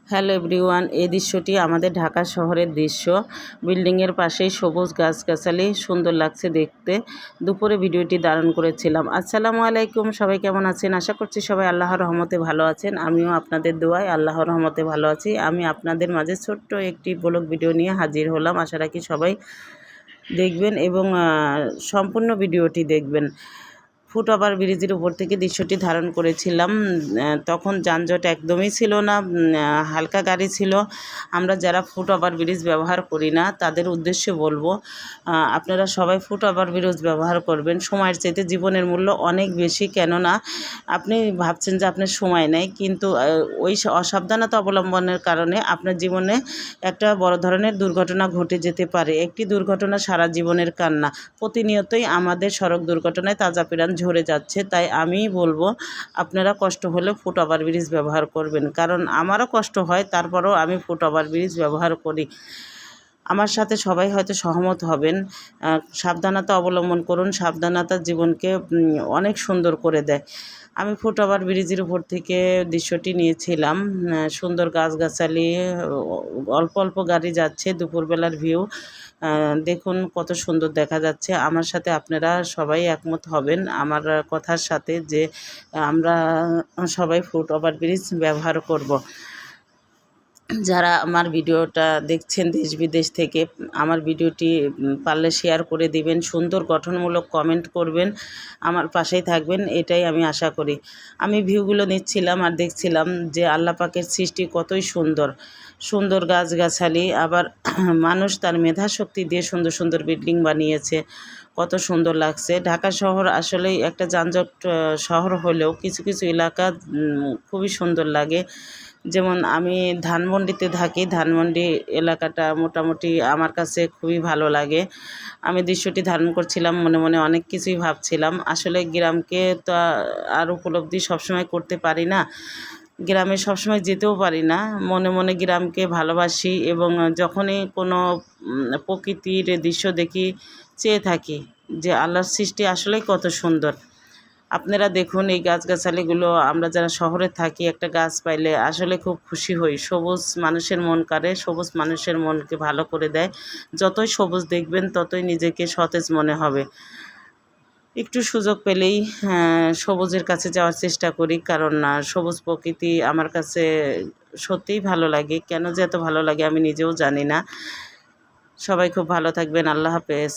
Hello everyone, এই দৃশ্যটি আমাদের ঢাকা শহরের দৃশ্য। বিল্ডিংয়ের পাশেই সবুজ গাছগাছালি, সুন্দর লাগছে দেখতে। দুপুরে ভিডিওটি ধারণ করেছিলাম। আসসালামু আলাইকুম, সবাই কেমন আছেন? আশা করছি সবাই আল্লাহর রহমতে ভালো আছেন। আমিও আপনাদের দোয়ায় আল্লাহর রহমতে ভালো আছি। আমি আপনাদের মাঝে ছোট্ট একটি ব্লগ ভিডিও নিয়ে হাজির হলাম। আশা রাখি সবাই দেখবেন এবং সম্পূর্ণ ভিডিওটি দেখবেন। ফুটওভার ব্রিজের উপর থেকে দৃশ্যটি ধারণ করেছিলাম। তখন যানজট একদমই ছিল না, হালকা গাড়ি ছিল। আমরা যারা ফুটওভার ব্রিজ ব্যবহার করি না তাদের উদ্দেশ্যে বলবো, আপনারা সবাই ফুটওভার ব্রিজ ব্যবহার করবেন। সময়ের চাইতে জীবনের মূল্য অনেক বেশি, কেননা আপনি ভাবছেন যে আপনার সময় নেই, কিন্তু ওই অসাবধানতা অবলম্বনের কারণে আপনার জীবনে একটা বড় ধরনের দুর্ঘটনা ঘটে যেতে পারে। একটি দুর্ঘটনা সারা জীবনের কান্না। প্রতিনিয়তই আমাদের সড়ক দুর্ঘটনায় তাজা প্রাণ ঝরে যাচ্ছে। তাই আমি বলবো, আপনারা কষ্ট হলে ফুটওভার ব্রিজ ব্যবহার করবেন, কারণ আমারও কষ্ট হয়, তারপরেও আমি ফুটওভার ব্রিজ ব্যবহার করি। আমার সাথে সবাই হয়তো সহমত হবেন। সাবধানতা অবলম্বন করুন। সাবধানতা জীবনকে অনেক সুন্দর করে দেয়। আমি ফুটওভার ব্রিজের উপর থেকে দৃশ্যটি নিয়েছিলাম। সুন্দর গাছগাছালি, অল্প অল্প গাড়ি যাচ্ছে, দুপুরবেলার ভিউ। দেখুন কত সুন্দর দেখা যাচ্ছে। আমার সাথে আপনারা সবাই একমত হবেন আমার কথার সাথে, যে আমরা সবাই ফুটওভার ব্রিজ ব্যবহার করব। যারা আমার ভিডিওটা দেখছেন দেশ বিদেশ থেকে, আমার ভিডিওটি পারলে শেয়ার করে দিবেন, সুন্দর গঠনমূলক কমেন্ট করবেন, আমার পাশেই থাকবেন, এটাই আমি আশা করি। আমি ভিউগুলো নিচ্ছিলাম আর দেখছিলাম যে আল্লাহ পাকের সৃষ্টি কতই সুন্দর। সুন্দর গাছগাছালি, আবার মানুষ তার মেধাশক্তি দিয়ে সুন্দর সুন্দর বিল্ডিং বানিয়েছে। কত সুন্দর লাগছে। ঢাকা শহর আসলেই একটা যানজট শহর হলেও কিছু কিছু এলাকা খুবই সুন্দর লাগে। যেমন আমি ধানমন্ডিতে থাকি, ধানমন্ডি এলাকাটা মোটামুটি আমার কাছে খুবই ভালো লাগে। আমি দৃশ্যটি ধারণ করছিলাম, মনে মনে অনেক কিছুই ভাবছিলাম। আসলে গ্রামকে তো আর উপলব্ধি সবসময় করতে পারি না, গ্রামে সবসময় যেতেও পারি না। মনে মনে গ্রামকে ভালোবাসি এবং যখনই কোনো প্রকৃতির দৃশ্য দেখি, চেয়ে থাকি যে আল্লাহর সৃষ্টি আসলেই কত সুন্দর। আপনারা দেখুন এই গাছগাছালিগুলো, আমরা যারা শহরে থাকি একটা গাছ পাইলে আসলে খুব খুশি হই। সবুজ মানুষের মন কাড়ে, সবুজ মানুষের মনকে ভালো করে দেয়। যতই সবুজ দেখবেন ততই নিজেকে সতেজ মনে হবে। একটু সুযোগ পেলেই সবুজের কাছে যাওয়ার চেষ্টা করি, কারণ সবুজ প্রকৃতি আমার কাছে সত্যিই ভালো লাগে। কেন যে এত ভালো লাগে আমি নিজেও জানি না। সবাই খুব ভালো থাকবেন। আল্লাহ হাফেজ।